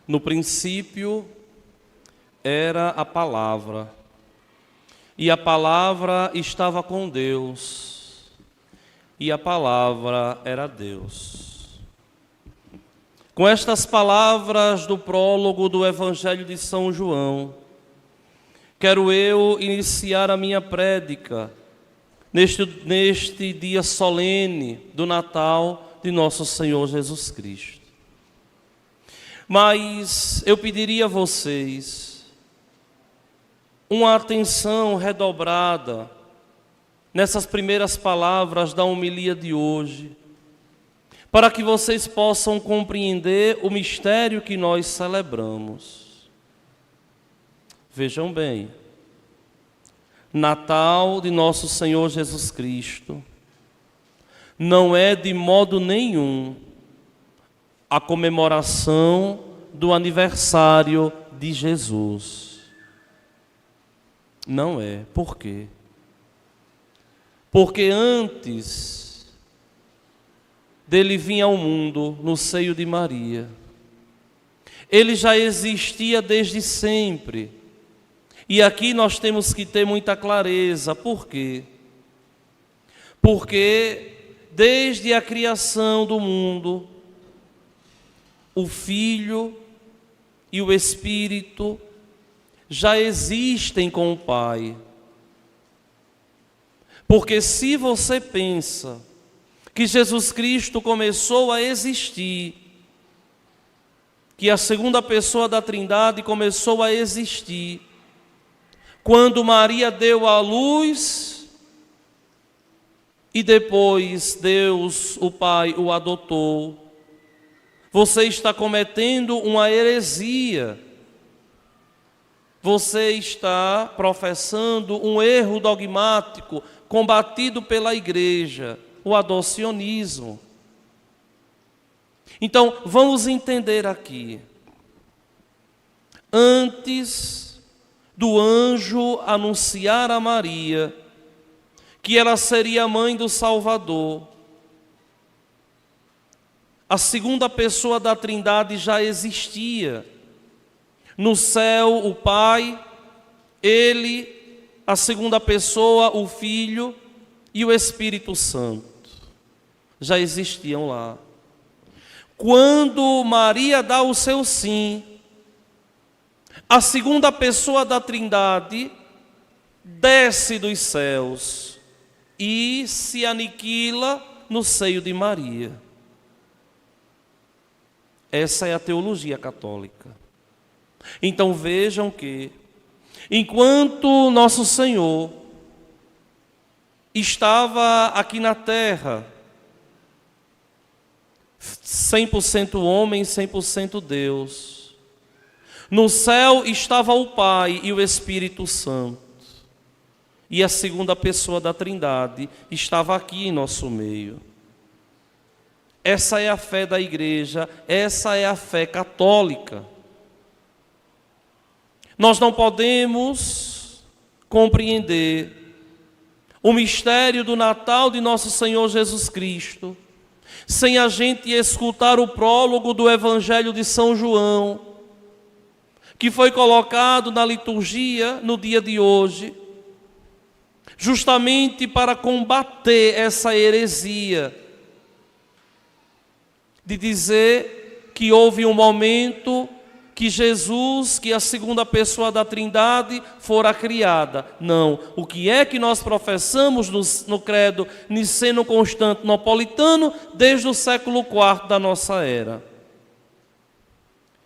No princípio era a palavra, e a palavra estava com Deus, e a palavra era Deus. Com estas palavras do prólogo do Evangelho de São João, quero eu iniciar a minha prédica neste dia solene do Natal de nosso Senhor Jesus Cristo. Mas eu pediria a vocês uma atenção redobrada nessas primeiras palavras da homilia de hoje, para que vocês possam compreender o mistério que nós celebramos. Vejam bem, Natal de nosso Senhor Jesus Cristo não é de modo nenhum a comemoração do aniversário de Jesus. Não é. Por quê? Porque antes dele vir ao mundo no seio de Maria, ele já existia desde sempre. E aqui nós temos que ter muita clareza. Por quê? Porque desde a criação do mundo, o Filho e o Espírito já existem com o Pai. Porque se você pensa que Jesus Cristo começou a existir, que a segunda pessoa da Trindade começou a existir, quando Maria deu à luz e depois Deus, o Pai, o adotou, você está cometendo uma heresia. Você está professando um erro dogmático combatido pela igreja, o adocionismo. Então, vamos entender aqui. Antes do anjo anunciar a Maria que ela seria a mãe do Salvador, a segunda pessoa da Trindade já existia. No céu, o Pai, Ele, a segunda pessoa, o Filho e o Espírito Santo. Já existiam lá. Quando Maria dá o seu sim, a segunda pessoa da Trindade desce dos céus e se aniquila no seio de Maria. Essa é a teologia católica. Então vejam que, enquanto nosso Senhor estava aqui na terra, 100% homem, 100% Deus, no céu estava o Pai e o Espírito Santo, e a segunda pessoa da Trindade estava aqui em nosso meio. Essa é a fé da igreja, essa é a fé católica. Nós não podemos compreender o mistério do Natal de nosso Senhor Jesus Cristo sem a gente escutar o prólogo do Evangelho de São João, que foi colocado na liturgia no dia de hoje, justamente para combater essa heresia de dizer que houve um momento que Jesus, que a segunda pessoa da Trindade, fora criada. Não. O que é que nós professamos no credo niceno-constantinopolitano desde o século IV da nossa era?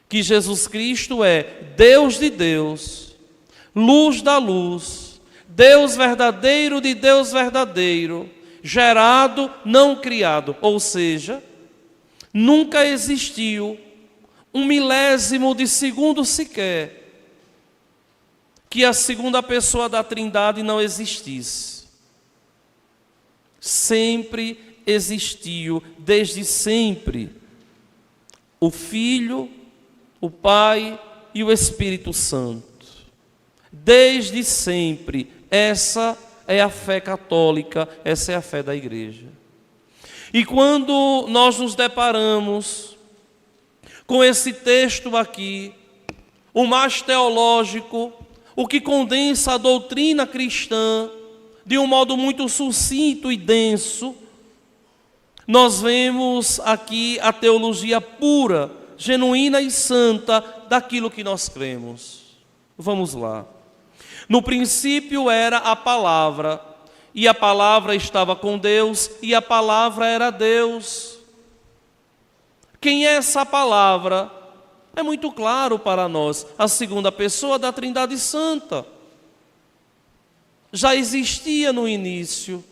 Que Jesus Cristo é Deus de Deus, luz da luz, Deus verdadeiro de Deus verdadeiro, gerado, não criado. Ou seja, nunca existiu um milésimo de segundo sequer que a segunda pessoa da Trindade não existisse. Sempre existiu, desde sempre, o Filho, o Pai e o Espírito Santo. Desde sempre. Essa é a fé católica, essa é a fé da igreja. E quando nós nos deparamos com esse texto aqui, o mais teológico, o que condensa a doutrina cristã de um modo muito sucinto e denso, nós vemos aqui a teologia pura, genuína e santa daquilo que nós cremos. Vamos lá. No princípio era a palavra, e a palavra estava com Deus, e a palavra era Deus. Quem é essa palavra? É muito claro para nós, a segunda pessoa da Trindade Santa. Já existia no início.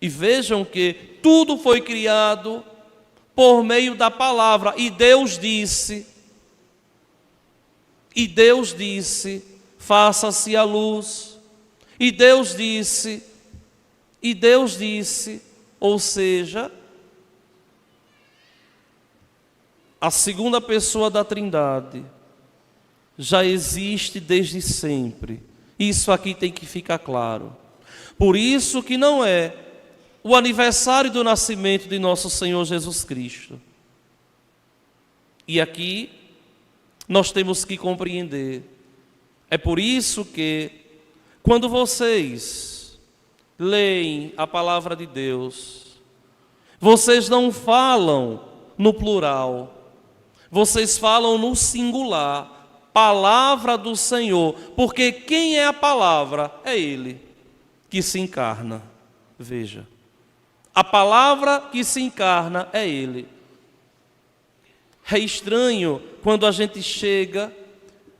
E vejam que tudo foi criado por meio da palavra. E Deus disse, faça-se a luz. E Deus disse, ou seja, a segunda pessoa da Trindade já existe desde sempre. Isso aqui tem que ficar claro. Por isso que não é o aniversário do nascimento de nosso Senhor Jesus Cristo. E aqui nós temos que compreender. É por isso que, quando vocês leem a palavra de Deus, vocês não falam no plural, vocês falam no singular, palavra do Senhor, porque quem é a palavra? É Ele que se encarna. Veja, a palavra que se encarna é Ele. É estranho quando a gente chega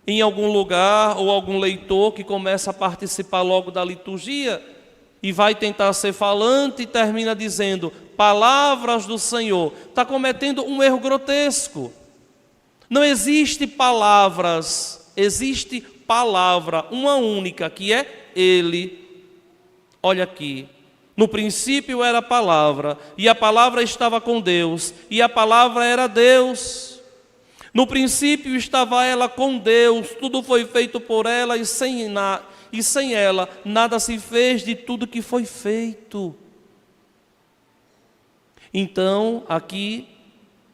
em algum lugar ou algum leitor que começa a participar logo da liturgia e vai tentar ser falante e termina dizendo palavras do Senhor. Está cometendo um erro grotesco. Não existe palavras, existe palavra, uma única, que é Ele. Olha aqui. No princípio era a palavra, e a palavra estava com Deus, e a palavra era Deus. No princípio estava ela com Deus, tudo foi feito por ela, e sem ela nada se fez de tudo que foi feito. Então, aqui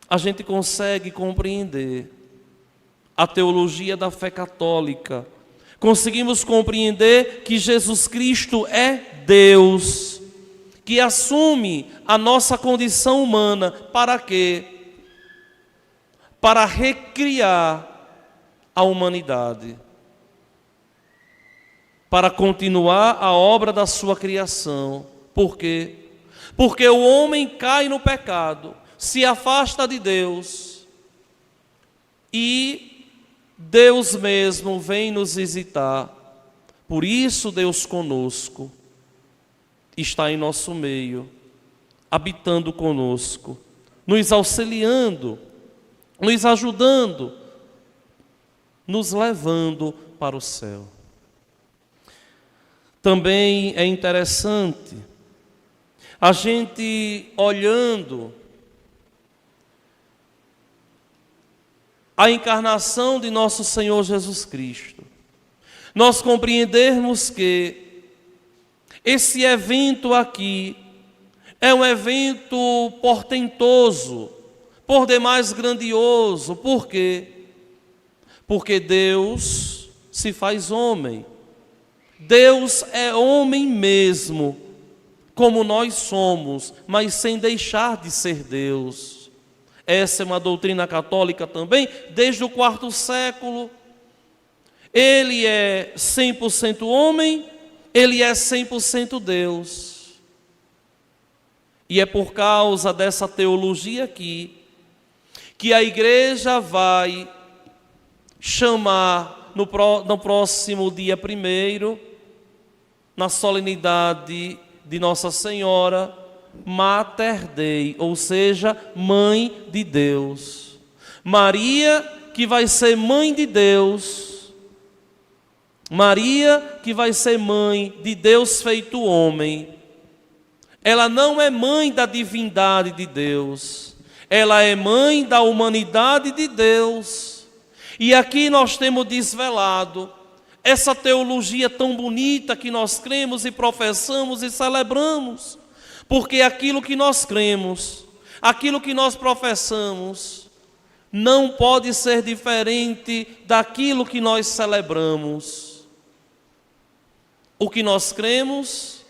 a gente consegue compreender a teologia da fé católica. Conseguimos compreender que Jesus Cristo é Deus, que assume a nossa condição humana. Para quê? Para recriar a humanidade, para continuar a obra da sua criação. Por quê? Porque o homem cai no pecado, se afasta de Deus, e Deus mesmo vem nos visitar. Por isso Deus conosco está em nosso meio, habitando conosco, nos auxiliando, nos ajudando, nos levando para o céu. Também é interessante a gente olhando a encarnação de nosso Senhor Jesus Cristo, nós compreendermos que esse evento aqui é um evento portentoso, por demais grandioso. Por quê? Porque Deus se faz homem. Deus é homem mesmo, como nós somos, mas sem deixar de ser Deus. Essa é uma doutrina católica também, desde o quarto século. Ele é 100% homem, Ele é 100% Deus. E é por causa dessa teologia aqui, que a igreja vai chamar no próximo dia 1º, na solenidade de Nossa Senhora, Mater Dei, ou seja, Mãe de Deus. Maria, que vai ser Mãe de Deus. Maria, que vai ser Mãe de Deus feito homem. Ela não é mãe da divindade de Deus, ela é mãe da humanidade de Deus. E aqui nós temos desvelado essa teologia tão bonita que nós cremos e professamos e celebramos, porque aquilo que nós cremos, aquilo que nós professamos, não pode ser diferente daquilo que nós celebramos. O que nós cremos,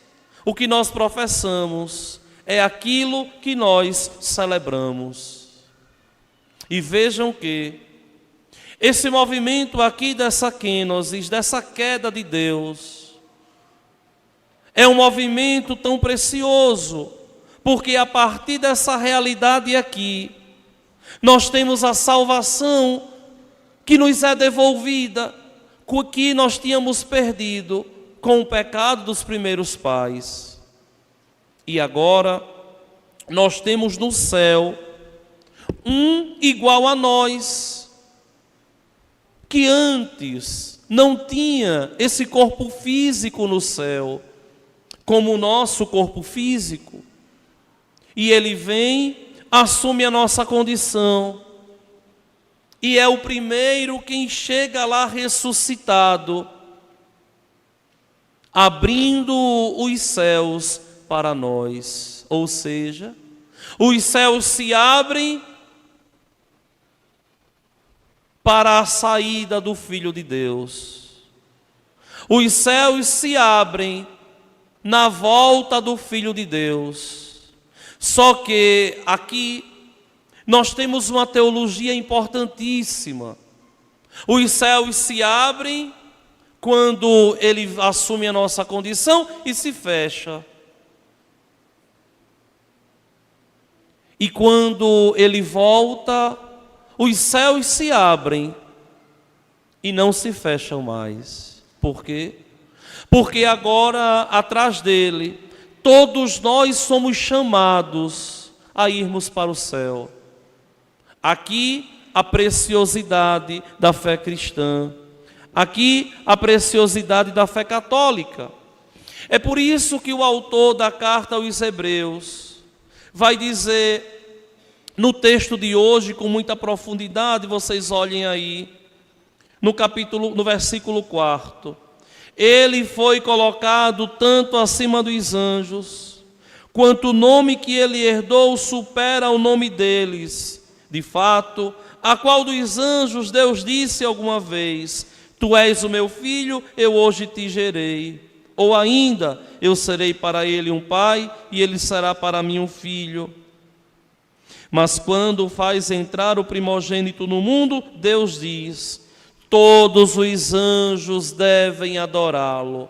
o que nós professamos, é aquilo que nós celebramos. E vejam que esse movimento aqui dessa kenosis, dessa queda de Deus, é um movimento tão precioso, porque a partir dessa realidade aqui, nós temos a salvação que nos é devolvida, que nós tínhamos perdido com o pecado dos primeiros pais. E agora, nós temos no céu um igual a nós, que antes não tinha esse corpo físico no céu, como o nosso corpo físico. E ele vem, assume a nossa condição, e é o primeiro quem chega lá ressuscitado, abrindo os céus para nós. Ou seja, os céus se abrem para a saída do Filho de Deus. Os céus se abrem na volta do Filho de Deus. Só que aqui nós temos uma teologia importantíssima. Os céus se abrem quando ele assume a nossa condição e se fecha. E quando ele volta, os céus se abrem e não se fecham mais. Por quê? Porque agora, atrás dele, todos nós somos chamados a irmos para o céu. Aqui, a preciosidade da fé cristã. Aqui, a preciosidade da fé católica. É por isso que o autor da carta aos Hebreus vai dizer, no texto de hoje, com muita profundidade, vocês olhem aí, no versículo 4. Ele foi colocado tanto acima dos anjos, quanto o nome que ele herdou supera o nome deles. De fato, a qual dos anjos Deus disse alguma vez: Tu és o meu filho, eu hoje te gerei. Ou ainda, eu serei para ele um pai, e ele será para mim um filho. Mas quando faz entrar o primogênito no mundo, Deus diz: todos os anjos devem adorá-lo.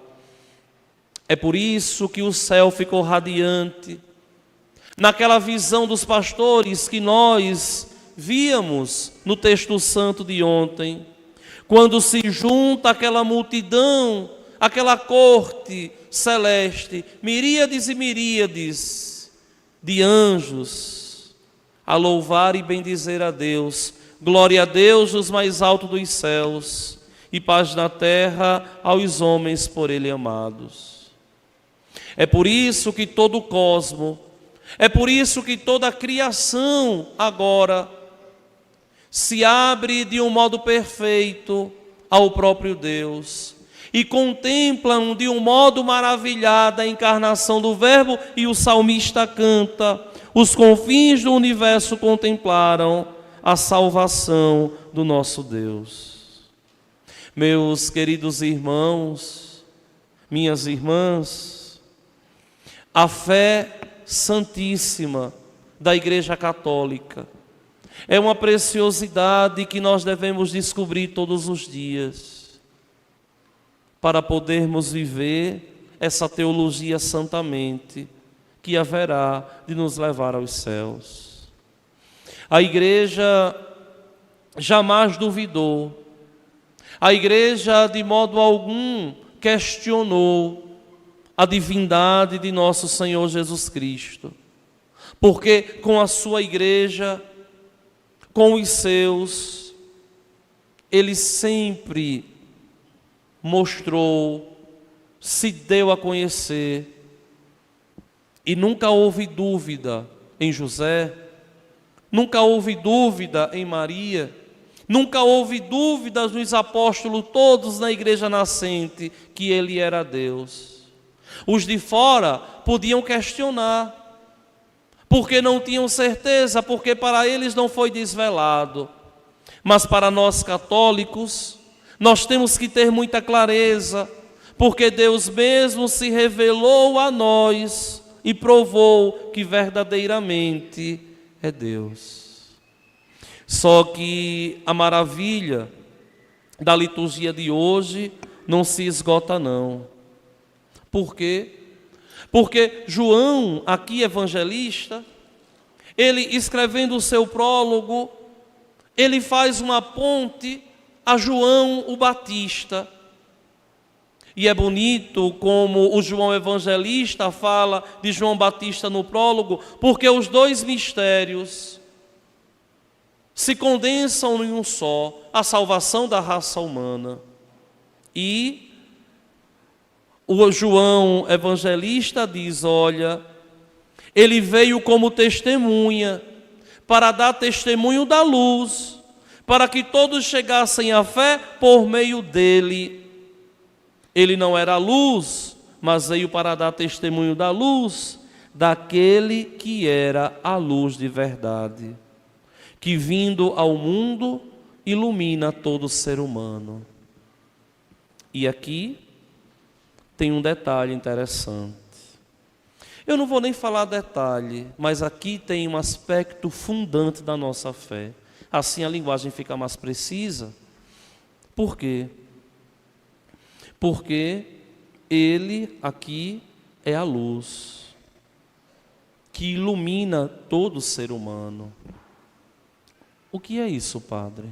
É por isso que o céu ficou radiante. Naquela visão dos pastores que nós víamos no texto santo de ontem, quando se junta aquela multidão, aquela corte celeste, miríades e miríades de anjos, a louvar e bendizer a Deus. Glória a Deus nos mais altos dos céus, e paz na terra aos homens por ele amados. É por isso que todo o cosmo, é por isso que toda a criação agora se abre de um modo perfeito ao próprio Deus e contemplam de um modo maravilhado a encarnação do Verbo, e o salmista canta: os confins do universo contemplaram a salvação do nosso Deus. Meus queridos irmãos, minhas irmãs, a fé santíssima da Igreja Católica é uma preciosidade que nós devemos descobrir todos os dias, para podermos viver essa teologia santamente, que haverá de nos levar aos céus. A Igreja jamais duvidou, a Igreja de modo algum questionou a divindade de nosso Senhor Jesus Cristo, porque com a sua Igreja, com os seus, ele sempre mostrou, se deu a conhecer, e nunca houve dúvida em José, nunca houve dúvida em Maria, nunca houve dúvidas nos apóstolos todos na igreja nascente que ele era Deus. Os de fora podiam questionar, porque não tinham certeza, porque para eles não foi desvelado. Mas para nós católicos, nós temos que ter muita clareza, porque Deus mesmo se revelou a nós e provou que verdadeiramente é Deus. Só que a maravilha da liturgia de hoje não se esgota não. Por quê? Porque João, aqui evangelista, ele escrevendo o seu prólogo, ele faz uma ponte a João o Batista. E é bonito como o João evangelista fala de João Batista no prólogo, porque os dois mistérios se condensam em um só, a salvação da raça humana. E o João evangelista diz, olha, ele veio como testemunha, para dar testemunho da luz, para que todos chegassem à fé por meio dele. Ele não era a luz, mas veio para dar testemunho da luz, daquele que era a luz de verdade, que vindo ao mundo ilumina todo ser humano. E aqui tem um detalhe interessante. Eu não vou nem falar detalhe, mas aqui tem um aspecto fundante da nossa fé. Assim a linguagem fica mais precisa. Por quê? Porque ele aqui é a luz que ilumina todo ser humano. O que é isso, Padre?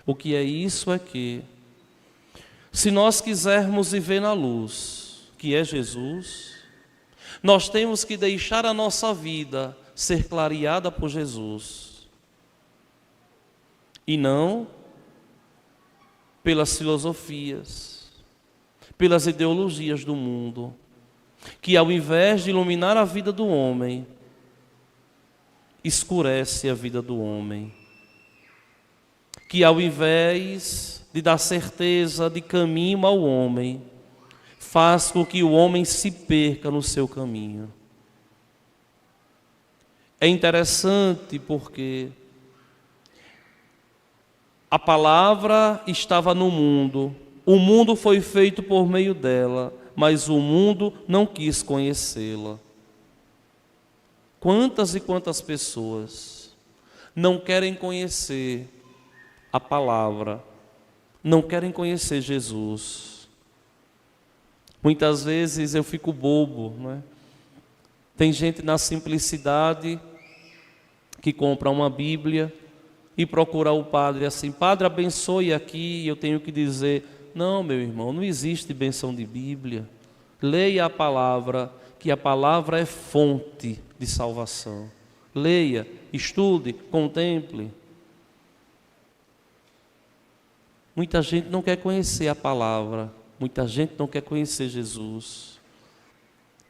O que é isso é que, se nós quisermos viver na luz, que é Jesus, nós temos que deixar a nossa vida ser clareada por Jesus, e não pelas filosofias, pelas ideologias do mundo, que ao invés de iluminar a vida do homem, escurece a vida do homem, que ao invés de dar certeza de caminho ao homem, faz com que o homem se perca no seu caminho. É interessante porque a palavra estava no mundo, o mundo foi feito por meio dela, mas o mundo não quis conhecê-la. Quantas e quantas pessoas não querem conhecer a palavra, não querem conhecer Jesus. Muitas vezes eu fico bobo, não é? Tem gente na simplicidade que compra uma Bíblia e procura o padre assim, padre, abençoe aqui, e eu tenho que dizer, não, meu irmão, não existe benção de Bíblia. Leia a palavra, que a palavra é fonte de salvação. Leia, estude, contemple. Muita gente não quer conhecer a palavra, muita gente não quer conhecer Jesus.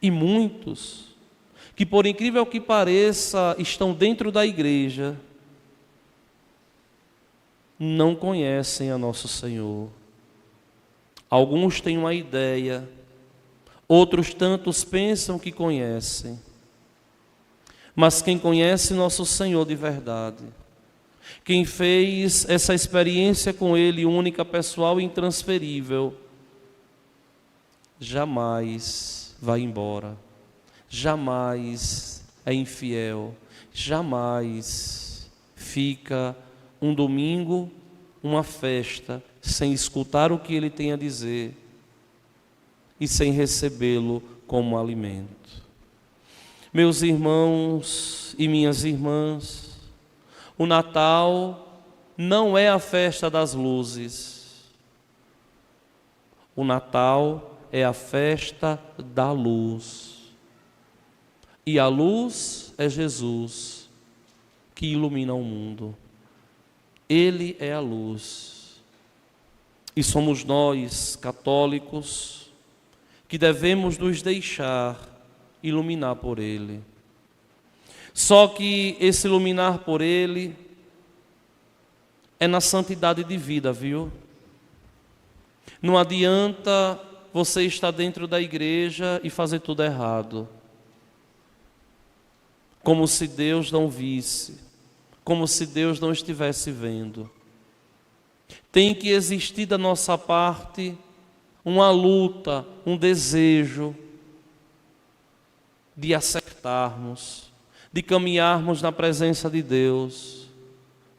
E muitos, que por incrível que pareça, estão dentro da igreja, não conhecem a nosso Senhor. Alguns têm uma ideia, outros tantos pensam que conhecem. Mas quem conhece nosso Senhor de verdade, quem fez essa experiência com Ele, única, pessoal e intransferível, jamais vai embora, jamais é infiel, jamais fica um domingo, uma festa, sem escutar o que Ele tem a dizer e sem recebê-lo como alimento. Meus irmãos e minhas irmãs, o Natal não é a festa das luzes. O Natal é a festa da luz. E a luz é Jesus, que ilumina o mundo. Ele é a luz. E somos nós, católicos, que devemos nos deixar iluminar por Ele. Só que esse iluminar por Ele é na santidade de vida, viu? Não adianta você estar dentro da igreja e fazer tudo errado, como se Deus não visse, como se Deus não estivesse vendo. Tem que existir da nossa parte uma luta, um desejo de acertarmos, de caminharmos na presença de Deus,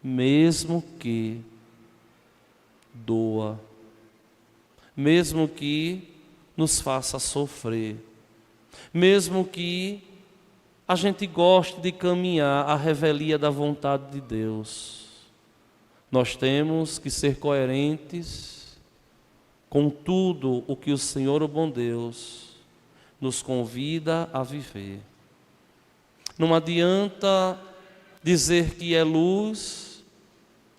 mesmo que doa, mesmo que nos faça sofrer, mesmo que a gente goste de caminhar à revelia da vontade de Deus. Nós temos que ser coerentes com tudo o que o Senhor, o bom Deus, nos convida a viver. Não adianta dizer que é luz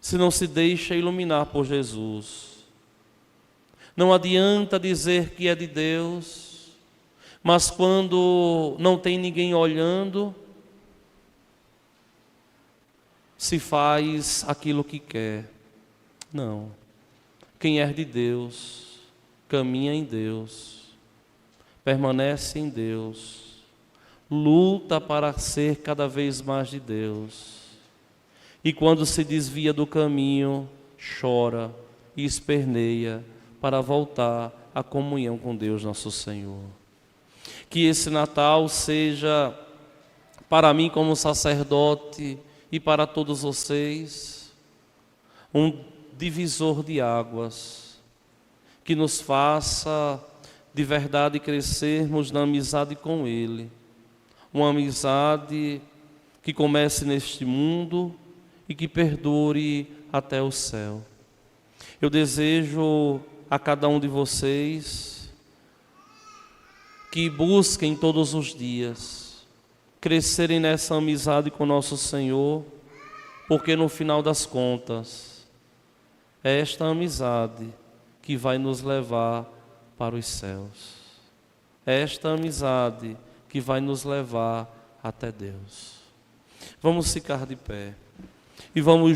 se não se deixa iluminar por Jesus. Não adianta dizer que é de Deus, mas quando não tem ninguém olhando, se faz aquilo que quer. Não. Quem é de Deus, caminha em Deus, permanece em Deus, luta para ser cada vez mais de Deus. E quando se desvia do caminho, chora e esperneia para voltar à comunhão com Deus nosso Senhor. Que esse Natal seja, para mim como sacerdote e para todos vocês, um divisor de águas, que nos faça de verdade crescermos na amizade com Ele. Uma amizade que comece neste mundo e que perdure até o céu. Eu desejo a cada um de vocês que busquem todos os dias crescerem nessa amizade com nosso Senhor, porque no final das contas é esta amizade que vai nos levar para os céus. É esta amizade que vai nos levar até Deus. Vamos ficar de pé e vamos